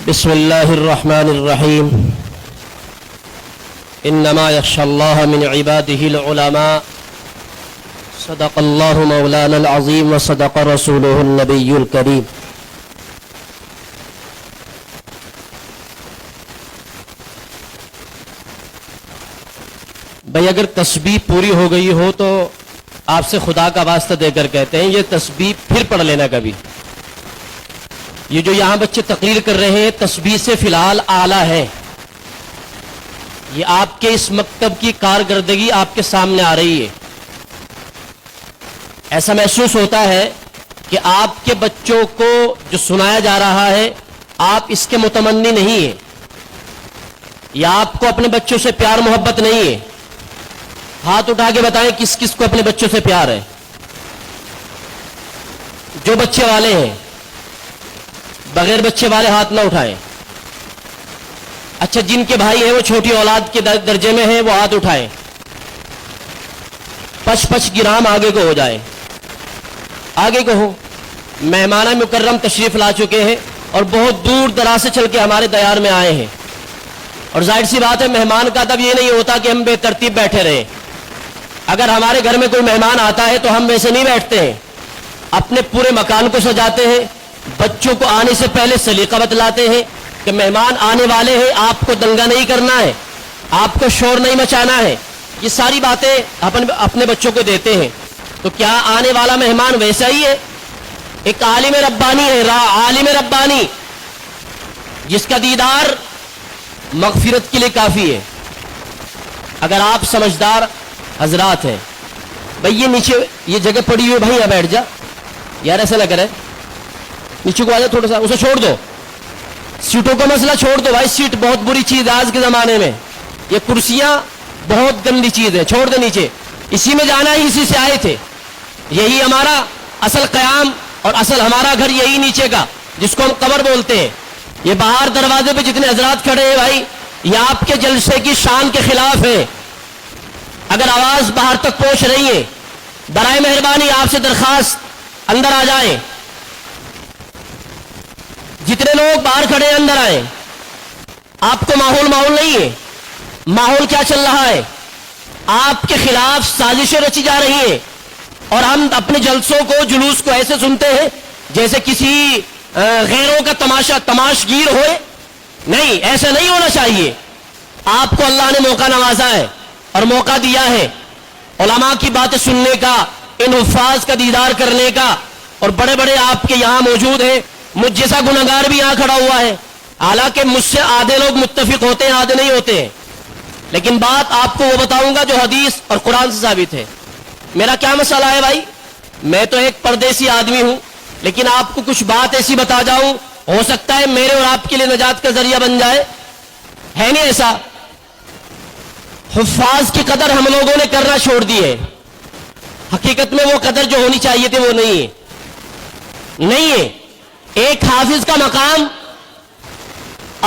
بسم الله الرحمن الرحيم. إنما يخشى الله من عباده العلماء. صدق الله مولانا العظيم وصدق رسوله النبي الكريم. بھئی اگر تسبیح پوری ہو گئی ہو تو آپ سے خدا کا واسطہ دے کر کہتے ہیں یہ تسبیح پھر پڑھ لینا کبھی. یہ جو یہاں بچے تقریر کر رہے ہیں تسبیح سے فی الحال اعلیٰ ہے. یہ آپ کے اس مکتب کی کارکردگی آپ کے سامنے آ رہی ہے. ایسا محسوس ہوتا ہے کہ آپ کے بچوں کو جو سنایا جا رہا ہے آپ اس کے متمنی نہیں ہیں یا آپ کو اپنے بچوں سے پیار محبت نہیں ہے. ہاتھ اٹھا کے بتائیں کس کس کو اپنے بچوں سے پیار ہے. جو بچے والے ہیں بغیر بچے والے ہاتھ نہ اٹھائیں. اچھا جن کے بھائی ہیں وہ چھوٹی اولاد کے درجے میں ہیں وہ ہاتھ اٹھائیں. 5 گرام آگے کو ہو جائے, آگے کو ہو. مہمان مکرم تشریف لا چکے ہیں اور بہت دور دراز سے چل کے ہمارے دیار میں آئے ہیں, اور ظاہر سی بات ہے مہمان کا ادب یہ نہیں ہوتا کہ ہم بے ترتیب بیٹھے رہیں. اگر ہمارے گھر میں کوئی مہمان آتا ہے تو ہم ویسے نہیں بیٹھتے ہیں, اپنے پورے مکان کو سجاتے ہیں, بچوں کو آنے سے پہلے سلیقہ بتلاتے ہیں کہ مہمان آنے والے ہیں, آپ کو دنگا نہیں کرنا ہے, آپ کو شور نہیں مچانا ہے. یہ ساری باتیں اپنے بچوں کو دیتے ہیں. تو کیا آنے والا مہمان ویسا ہی ہے؟ ایک عالم ربانی ہے, عالم ربانی جس کا دیدار مغفرت کے لیے کافی ہے. اگر آپ سمجھدار حضرات ہیں, بھئی یہ نیچے یہ جگہ پڑی ہوئی, بھائی یہاں بیٹھ جا یار, ایسا نہ کرے, نیچے کو آ جا تھوڑا سا, اسے چھوڑ دو. سیٹوں کا مسئلہ چھوڑ دو بھائی, سیٹ بہت بری چیز ہے آج کے زمانے میں. یہ کرسیاں بہت گندی چیز ہے, چھوڑ دے نیچے. اسی میں جانا ہے, اسی سے آئے تھے. یہی ہمارا اصل قیام اور اصل ہمارا گھر یہی نیچے کا جس کو ہم قبر بولتے ہیں. یہ باہر دروازے پہ جتنے حضرات کھڑے ہیں بھائی یہ آپ کے جلسے کی شان کے خلاف ہے. اگر آواز باہر تک پہنچ رہی ہے برائے مہربانی آپ سے درخواست اندر آ جائیں. جتنے لوگ باہر کھڑے ہیں اندر آئیں. آپ کو ماحول نہیں ہے. ماحول کیا چل رہا ہے؟ آپ کے خلاف سازشیں رچی جا رہی ہیں, اور ہم اپنے جلسوں کو جلوس کو ایسے سنتے ہیں جیسے کسی غیروں کا تماشگیر ہوئے. نہیں, ایسا نہیں ہونا چاہیے. آپ کو اللہ نے موقع نوازا ہے اور موقع دیا ہے علماء کی باتیں سننے کا, ان حفاظ کا دیدار کرنے کا, اور بڑے بڑے آپ کے یہاں موجود ہیں. مجھ جیسا گنہگار بھی یہاں کھڑا ہوا ہے, حالانکہ مجھ سے آدھے لوگ متفق ہوتے ہیں آدھے نہیں ہوتے ہیں, لیکن بات آپ کو وہ بتاؤں گا جو حدیث اور قرآن سے ثابت ہے. میرا کیا مسئلہ ہے بھائی, میں تو ایک پردیسی آدمی ہوں, لیکن آپ کو کچھ بات ایسی بتا جاؤں ہو سکتا ہے میرے اور آپ کے لیے نجات کا ذریعہ بن جائے. ہے نہیں ایسا؟ حفاظ کی قدر ہم لوگوں نے کرنا چھوڑ دی ہے. حقیقت میں وہ قدر جو ہونی چاہیے تھی وہ نہیں ہے. ایک حافظ کا مقام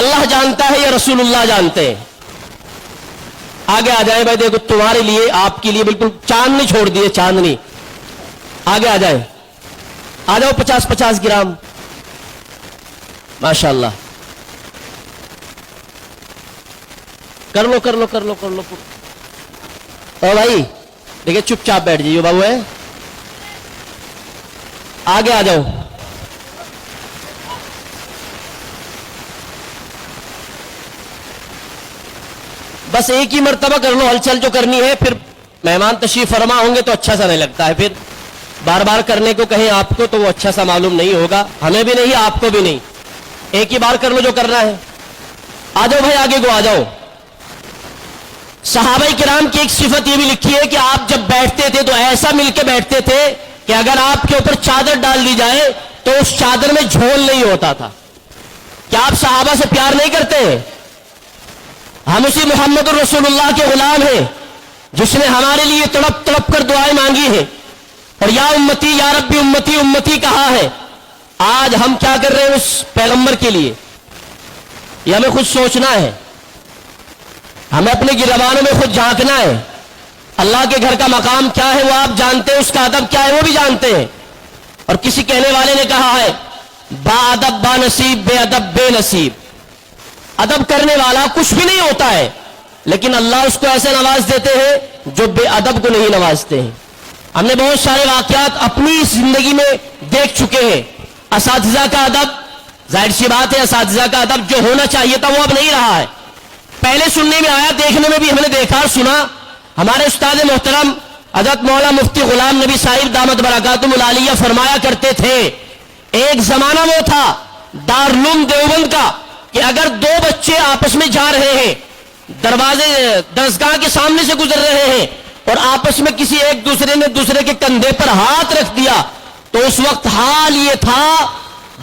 اللہ جانتا ہے یا رسول اللہ جانتے ہیں. آگے آ جائیں بھائی, دیکھو تمہارے لیے آپ کے لیے بالکل چاندنی چھوڑ دیے, چاندنی. آگے آ جائیں, آ جاؤ. 50 گرام ماشاء اللہ. کر لو. او بھائی دیکھیں چپ چاپ بیٹھ جائیے بابو ہے. آگے آ جاؤ. بس ایک ہی مرتبہ کر لو ہلچل جو کرنی ہے, پھر مہمان تشریف فرما ہوں گے تو اچھا سا نہیں لگتا ہے. پھر بار بار کرنے کو کہیں آپ کو تو وہ اچھا سا معلوم نہیں ہوگا, ہمیں بھی نہیں آپ کو بھی نہیں. ایک ہی بار کر لو جو کرنا ہے. آ جاؤ بھائی آگے کو آ جاؤ. صحابہ کرام کی ایک صفت یہ بھی لکھی ہے کہ آپ جب بیٹھتے تھے تو ایسا مل کے بیٹھتے تھے کہ اگر آپ کے اوپر چادر ڈال دی جائے تو اس چادر میں جھول نہیں ہوتا تھا. کیا آپ صحابہ سے پیار نہیں کرتے ہیں؟ ہم اسی محمد الرسول اللہ کے غلام ہیں جس نے ہمارے لیے تڑپ تڑپ کر دعائیں مانگی ہیں, اور یا امتی یا ربی امتی امتی کہا ہے. آج ہم کیا کر رہے ہیں اس پیغمبر کے لیے؟ یہ ہمیں خود سوچنا ہے, ہمیں اپنے گریبانوں میں خود جھانکنا ہے. اللہ کے گھر کا مقام کیا ہے وہ آپ جانتے ہیں, اس کا ادب کیا ہے وہ بھی جانتے ہیں. اور کسی کہنے والے نے کہا ہے با ادب با نصیب بے ادب بے نصیب. ادب کرنے والا کچھ بھی نہیں ہوتا ہے، لیکن اللہ اس کو ایسے نواز دیتے ہیں جو بے ادب کو نہیں نوازتے ہیں۔ ہم نے بہت سارے واقعات اپنی زندگی میں دیکھ چکے ہیں۔ اساتذہ کا ادب، ظاہر سی بات ہے اساتذہ کا ادب جو ہونا چاہیے تھا وہ اب نہیں رہا ہے۔ پہلے سننے میں آیا، دیکھنے میں بھی ہم نے دیکھا اور سنا۔ ہمارے استاد محترم حضرت مولانا مفتی غلام نبی صاحب دامت برکاتہم العالیہ فرمایا کرتے تھے، ایک زمانہ وہ تھا دارالعلوم دیوبند کا کہ اگر دو بچے آپس میں جا رہے ہیں، دروازے درسگاہ کے سامنے سے گزر رہے ہیں اور آپس میں کسی ایک دوسرے نے دوسرے کے کندھے پر ہاتھ رکھ دیا تو اس وقت حال یہ تھا،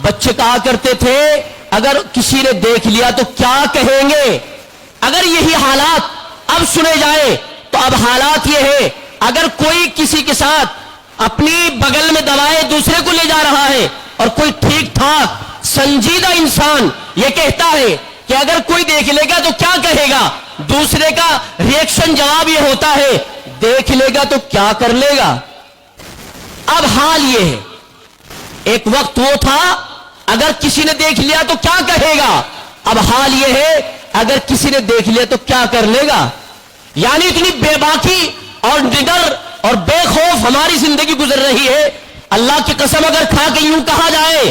بچے کہا کرتے تھے اگر کسی نے دیکھ لیا تو کیا کہیں گے۔ اگر یہی حالات اب سنے جائے تو اب حالات یہ ہے، اگر کوئی کسی کے ساتھ اپنی بغل میں دوائے دوسرے کو لے جا رہا ہے اور کوئی ٹھیک ٹھاک سنجیدہ انسان یہ کہتا ہے کہ اگر کوئی دیکھ لے گا تو کیا کہے گا، دوسرے کا ریئیکشن جواب یہ ہوتا ہے دیکھ لے گا تو کیا کر لے گا۔ اب حال یہ ہے، ایک وقت وہ تھا اگر کسی نے دیکھ لیا تو کیا کہے گا، اب حال یہ ہے اگر کسی نے دیکھ لیا تو کیا کر لے گا۔ یعنی اتنی بے باکی اور نڈر اور بے خوف ہماری زندگی گزر رہی ہے، اللہ کی قسم اگر کھا کے یوں کہا جائے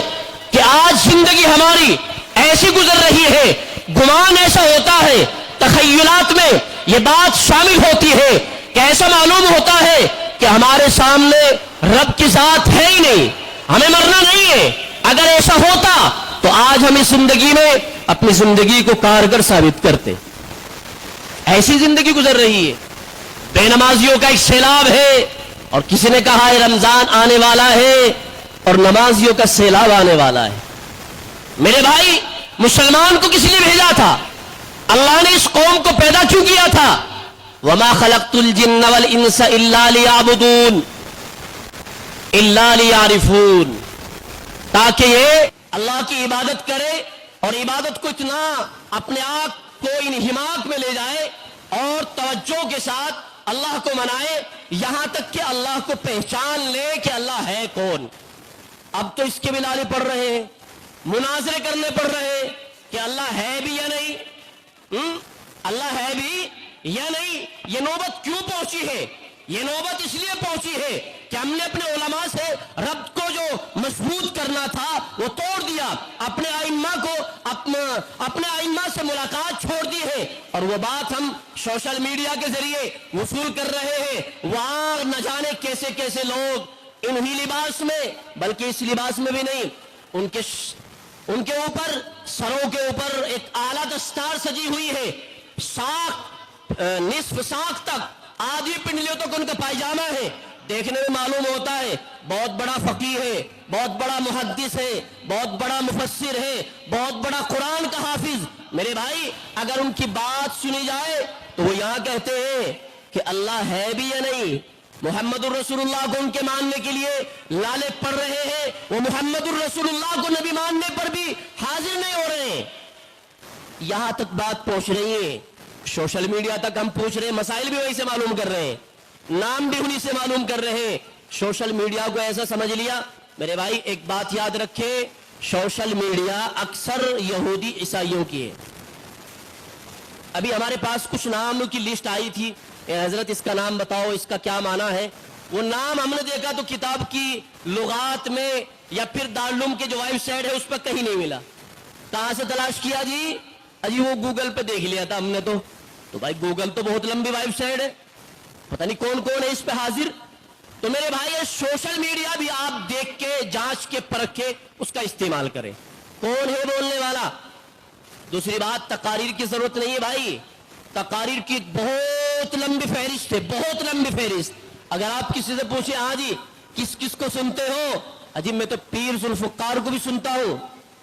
کہ آج زندگی ہماری ایسی گزر رہی ہے، گمان ایسا ہوتا ہے، تخیلات میں یہ بات شامل ہوتی ہے کہ ایسا معلوم ہوتا ہے کہ ہمارے سامنے رب کی ذات ہے ہی نہیں، ہمیں مرنا نہیں ہے۔ اگر ایسا ہوتا تو آج ہم اس زندگی میں اپنی زندگی کو کارگر ثابت کرتے۔ ایسی زندگی گزر رہی ہے، بے نمازیوں کا ایک سیلاب ہے، اور کسی نے کہا ہے رمضان آنے والا ہے اور نمازیوں کا سیلاب آنے والا ہے۔ میرے بھائی، مسلمان کو کس لیے بھیجا تھا؟ اللہ نے اس قوم کو پیدا کیوں کیا تھا؟ وَمَا خَلَقْتُ الْجِنَّ وَالْإِنسَ إِلَّا لِيَعْبُدُونَ إِلَّا لِيَعْرِفُونَ، تاکہ یہ اللہ کی عبادت کرے اور عبادت کو اتنا اپنے آپ کو انہماک میں لے جائے اور توجہ کے ساتھ اللہ کو منائے، یہاں تک کہ اللہ کو پہچان لے کہ اللہ ہے کون۔ اب تو اس کے بھی نعرے پڑ رہے ہیں، مناظرے کرنے پڑ رہے ہیں کہ اللہ ہے بھی یا نہیں، اللہ ہے بھی یا نہیں۔ یہ نوبت کیوں پہنچی ہے؟ یہ نوبت اس لیے پہنچی ہے کہ ہم نے اپنے علماء سے رب کو جو مضبوط کرنا تھا وہ توڑ دیا، اپنے ائمہ کو اپنے ائمہ سے ملاقات چھوڑ دی ہے، اور وہ بات ہم سوشل میڈیا کے ذریعے وصول کر رہے ہیں۔ وہاں نہ جانے کیسے کیسے لوگ انہی لباس میں، بلکہ اس لباس میں بھی نہیں، ان کے اوپر سروں کے اوپر ایک اعلیٰ دستار سجی ہوئی ہے، ساق نصف ساق تک، آدھی پنڈلیوں تک ان کا پائجامہ ہے۔ دیکھنے میں معلوم ہوتا ہے بہت بڑا فقیہ ہے، بہت بڑا محدث ہے، بہت بڑا مفسر ہے، بہت بڑا قرآن کا حافظ۔ میرے بھائی، اگر ان کی بات سنی جائے تو وہ یہاں کہتے ہیں کہ اللہ ہے بھی یا نہیں۔ محمد الرسول اللہ کو ان کے ماننے کے لیے لالے پڑ رہے ہیں، وہ محمد الرسول اللہ کو نبی ماننے پر بھی حاضر نہیں ہو رہے ہیں۔ یہاں تک بات پہنچ رہی ہے، سوشل میڈیا تک ہم پوچھ رہے ہیں، مسائل بھی وہی سے معلوم کر رہے ہیں، نام بھی انہی سے معلوم کر رہے ہیں۔ سوشل میڈیا کو ایسا سمجھ لیا۔ میرے بھائی، ایک بات یاد رکھے، سوشل میڈیا اکثر یہودی عیسائیوں کی ہے۔ ابھی ہمارے پاس کچھ ناموں کی لسٹ آئی تھی، اے حضرت اس کا نام بتاؤ، اس کا کیا معنی ہے۔ وہ نام ہم نے دیکھا تو کتاب کی لغات میں یا پھر دارالعلوم کے جو ویب سائٹ ہے اس پر کہیں نہیں ملا۔ کہاں سے تلاش کیا جی؟ وہ گوگل پہ دیکھ لیا تھا ہم نے، تو بھائی گوگل تو بہت لمبی ویب سائٹ ہے، پتہ نہیں کون کون ہے اس پہ حاضر۔ تو میرے بھائی، سوشل میڈیا بھی آپ دیکھ کے، جانچ کے، پرکھ کے اس کا استعمال کریں، کون ہے بولنے والا۔ دوسری بات، تقاریر کی ضرورت نہیں ہے بھائی، تقاریر کی بہت لمبی فہرست ہے، بہت لمبی فہرست۔ اگر آپ کسی سے پوچھیں ہاں جی کس کس کو سنتے ہو، عجیب میں تو پیر ذوالفقار کو بھی سنتا ہوں،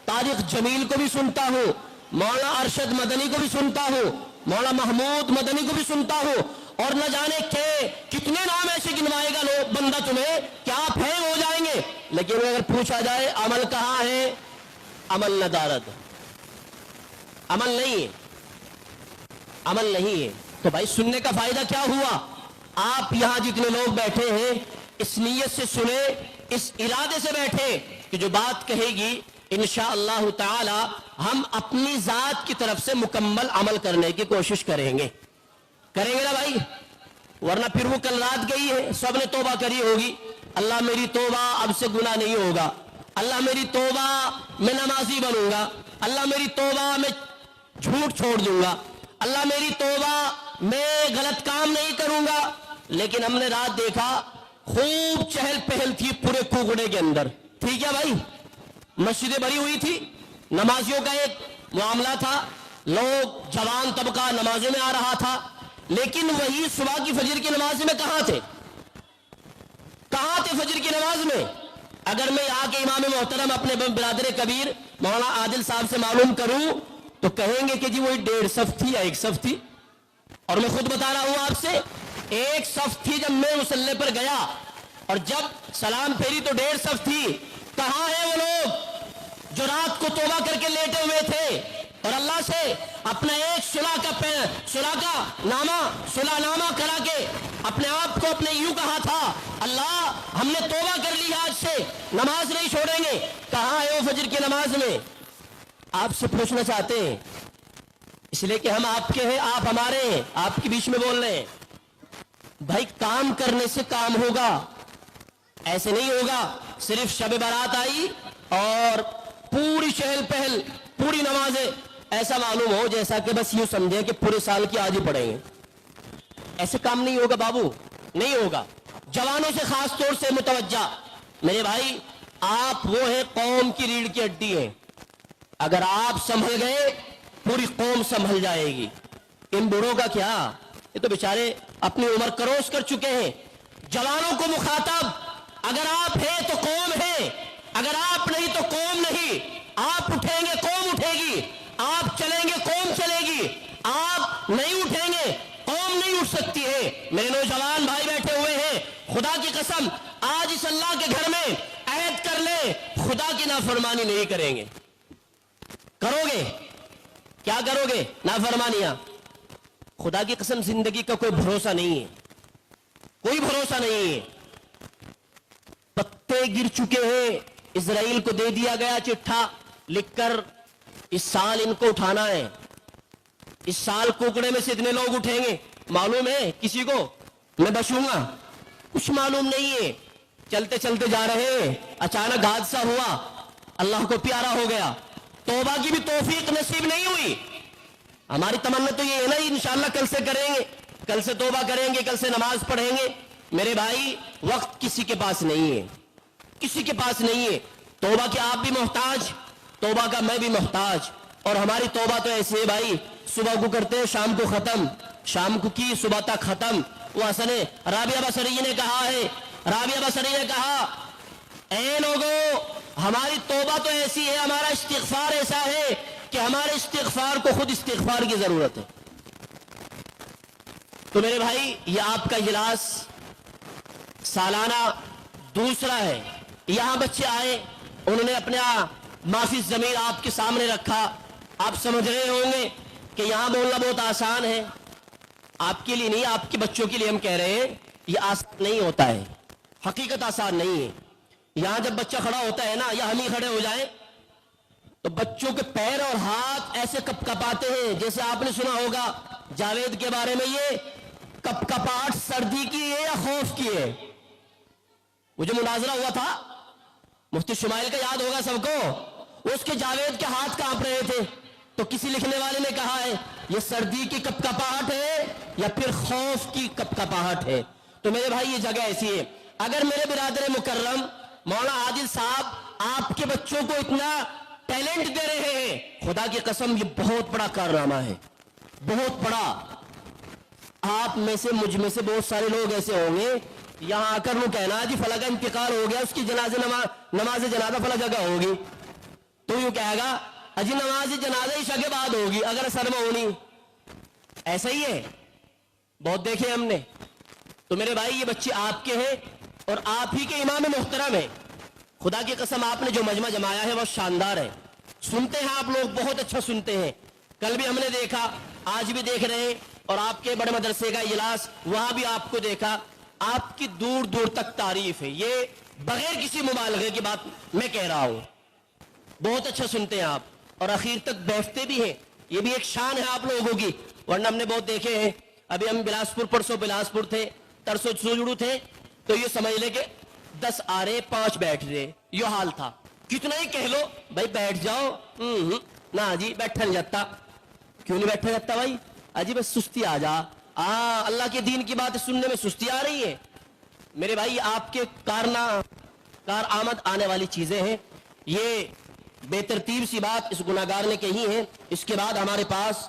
طارق جمیل کو بھی سنتا ہوں، مولانا ارشد مدنی کو بھی سنتا ہوں، مولانا محمود مدنی کو بھی سنتا ہوں، اور نہ جانے کہ کتنے نام ایسے گنوائے گا لوگ بندہ تمہیں کہ آپ ہیں ہو جائیں گے۔ لیکن اگر پوچھا جائے عمل کہاں ہے، عمل ندارت، عمل نہیں ہے، عمل نہیں ہے۔ تو بھائی سننے کا فائدہ کیا ہوا؟ آپ یہاں جتنے لوگ بیٹھے ہیں اس نیت سے سنیں، اس ارادے سے بیٹھے کہ جو بات کہے گی انشاءاللہ تعالی ہم اپنی ذات کی طرف سے مکمل عمل کرنے کی کوشش کریں گے نا بھائی, ورنہ پھر وہ کل رات گئی ہے, سب نے توبہ کری ہوگی, اللہ میری توبہ اب سے گناہ نہیں ہوگا, اللہ میری توبہ میں نمازی بنوں گا, اللہ میری توبہ میں جھوٹ چھوڑ دوں گا, اللہ میری توبہ میں غلط کام نہیں کروں گا. لیکن ہم نے رات دیکھا خوب چہل پہل تھی پورے کوکڑے کے اندر, ٹھیک ہے بھائی, مسجدیں بھری ہوئی تھی, نمازیوں کا ایک معاملہ تھا, لوگ جوان طبقہ نمازوں میں آ رہا تھا, لیکن وہی صبح کی فجر کی نماز میں کہاں تھے فجر کی نماز میں؟ اگر میں یہاں کے امام محترم اپنے برادر کبیر مولانا عادل صاحب سے معلوم کروں تو کہیں گے کہ جی وہی 1.5 صف تھی یا 1 صف تھی, اور میں خود بتا رہا ہوں آپ سے 1 صف تھی جب میں مصلی پر گیا, اور جب سلام پھیری تو 1.5 صف تھی. کہاں ہیں وہ لوگ جو رات کو توبہ کر کے لیٹے ہوئے تھے اور اللہ سے اپنا ایک صلح نامہ کرا کے اپنے آپ کو اپنے یوں کہا تھا, اللہ ہم نے توبہ کر لی, آج سے نماز نہیں چھوڑیں گے. کہاں ہے وہ فجر کی نماز میں؟ آپ سے پوچھنا چاہتے ہیں, اس لیے کہ ہم آپ کے ہیں, آپ ہمارے ہیں, آپ کے بیچ میں بول رہے ہیں. بھائی کام کرنے سے کام ہوگا, ایسے نہیں ہوگا صرف شب برات آئی اور پوری چہل پہل پوری نمازیں, ایسا معلوم ہو جیسا کہ بس یوں سمجھے کہ پورے سال کی آج ہی پڑھیں گے. ایسے کام نہیں ہوگا بابو, نہیں ہوگا. جوانوں سے خاص طور سے متوجہ, میرے بھائی آپ وہ ہیں قوم کی ریڑھ کی ہڈی ہیں, اگر آپ سنبھل گئے پوری قوم سنبھل جائے گی. ان بوڑھوں کا کیا, یہ تو بیچارے اپنی عمر کروس کر چکے ہیں. جوانوں کو مخاطب, اگر آپ ہیں تو قوم ہے, اگر آپ نہیں تو قوم نہیں. آپ اٹھیں گے قوم اٹھے گی, آپ چلیں گے قوم چلے گی, آپ نہیں اٹھیں گے قوم نہیں اٹھ سکتی ہے. میرے نوجوان بھائی بیٹھے ہوئے ہیں, خدا کی قسم آج اس اللہ کے گھر میں عہد کر لیں خدا کی نافرمانی نہیں کریں گے. کرو گے کیا کرو گے؟ نافرمانیاں. خدا کی قسم زندگی کا کوئی بھروسہ نہیں ہے, کوئی بھروسہ نہیں ہے. پتے گر چکے ہیں, اسرائیل کو دے دیا گیا چٹھا لکھ کر اس سال ان کو اٹھانا ہے, اس سال کوکڑے میں سے اتنے لوگ اٹھیں گے. معلوم ہے کسی کو میں بچوں گا؟ کچھ معلوم نہیں ہے. چلتے چلتے جا رہے ہیں, اچانک حادثہ ہوا, اللہ کو پیارا ہو گیا, توبہ کی بھی توفیق نصیب نہیں ہوئی. ہماری تمنا تو یہ ہے نا انشاءاللہ کل سے کریں گے, کل سے توبہ کریں گے, کل سے نماز پڑھیں گے. میرے بھائی وقت کسی کے پاس نہیں ہے, کسی کے پاس نہیں ہے. توبہ کے آپ بھی محتاج, توبہ کا میں بھی محتاج. اور ہماری توبہ تو ایسی ہے بھائی, صبح کو کرتے ہیں شام کو ختم, شام کو کی صبح تک ختم. وہ حسن رابعہ بصری نے کہا ہے, رابعہ بصری نے کہا اے لوگوں ہماری توبہ تو ایسی ہے, ہمارا استغفار ایسا ہے کہ ہمارے استغفار کو خود استغفار کی ضرورت ہے. تو میرے بھائی یہ آپ کا اجلاس سالانہ دوسرا ہے. یہاں بچے آئے, انہوں نے اپنا معافی ضمیر آپ کے سامنے رکھا. آپ سمجھ رہے ہوں گے کہ یہاں بولنا بہت آسان ہے. آپ کے لیے نہیں, آپ کے بچوں کے لیے ہم کہہ رہے ہیں یہ آسان نہیں ہوتا ہے, حقیقت آسان نہیں ہے. یہاں جب بچہ کھڑا ہوتا ہے نا, یا ہم ہی کھڑے ہو جائیں تو بچوں کے پیر اور ہاتھ ایسے کپ کپاتے ہیں جیسے آپ نے سنا ہوگا جاوید کے بارے میں, یہ کپ کپاہٹ سردی کی ہے یا خوف کی ہے؟ وہ جو مناظرہ ہوا تھا مفتی شمائل کا یاد ہوگا سب کو, اس کے جاوید کے ہاتھ کانپ رہے تھے. تو کسی لکھنے والے نے کہا ہے یہ سردی کی کپ کپاہٹ ہے یا پھر خوف کی کپ کپاہٹ ہے. تو میرے بھائی یہ جگہ ایسی ہے. اگر میرے برادر مکرم مولانا عادل صاحب آپ کے بچوں کو اتنا ٹیلنٹ دے رہے ہیں, خدا کی قسم یہ بہت بڑا کارنامہ ہے, بہت بڑا. آپ میں سے مجھ میں سے بہت سارے لوگ ایسے ہوں گے یہاں آ کر وہ کہنا جی فلاں کا انتقال ہو گیا, اس کی نماز جنازہ فلاں جگہ ہوگی, تو یوں کہے گا اجی نماز جنازہ عشاء کے بعد ہوگی اگر اثر میں ہونی. ایسا ہی ہے, بہت دیکھے ہم نے. تو میرے بھائی یہ بچے آپ کے ہیں اور آپ ہی کے امام محترم ہیں. خدا کی قسم آپ نے جو مجمع جمایا ہے وہ شاندار ہے. سنتے ہیں آپ لوگ, بہت اچھا سنتے ہیں. کل بھی ہم نے دیکھا, آج بھی دیکھ رہے ہیں, اور آپ کے بڑے مدرسے کا اجلاس وہاں بھی آپ کو دیکھا. آپ کی دور دور تک تعریف ہے, یہ بغیر کسی مبالغے کی بات میں کہہ رہا ہوں. بہت اچھا سنتے ہیں آپ. اور اخیر تک بیٹھتے بھی ہیں. یہ بھی ایک شان ہے آپ لوگوں کی, ورنہ ہم نے بہت دیکھے ہیں. ابھی ہم بلاسپور, پرسوں بلاسپور تھے, ترسوں سوجڑو تھے, تو یہ سمجھ لے کہ 10 آ رہے 5 بیٹھ رہے, یہ حال تھا. کتنا ہی کہہ لو بھائی بیٹھ جاؤ, نہ جی بیٹھا نہیں جاتا. کیوں نہیں بیٹھا جاتا بھائی؟ اجی بس سستی آ جا. اللہ کے دین کی بات سننے میں سستی آ رہی ہے. میرے بھائی آپ کے کارآمد آنے والی چیزیں ہیں. یہ بے ترتیب سی بات اس گناہگار نے کہی ہے. اس کے بعد ہمارے پاس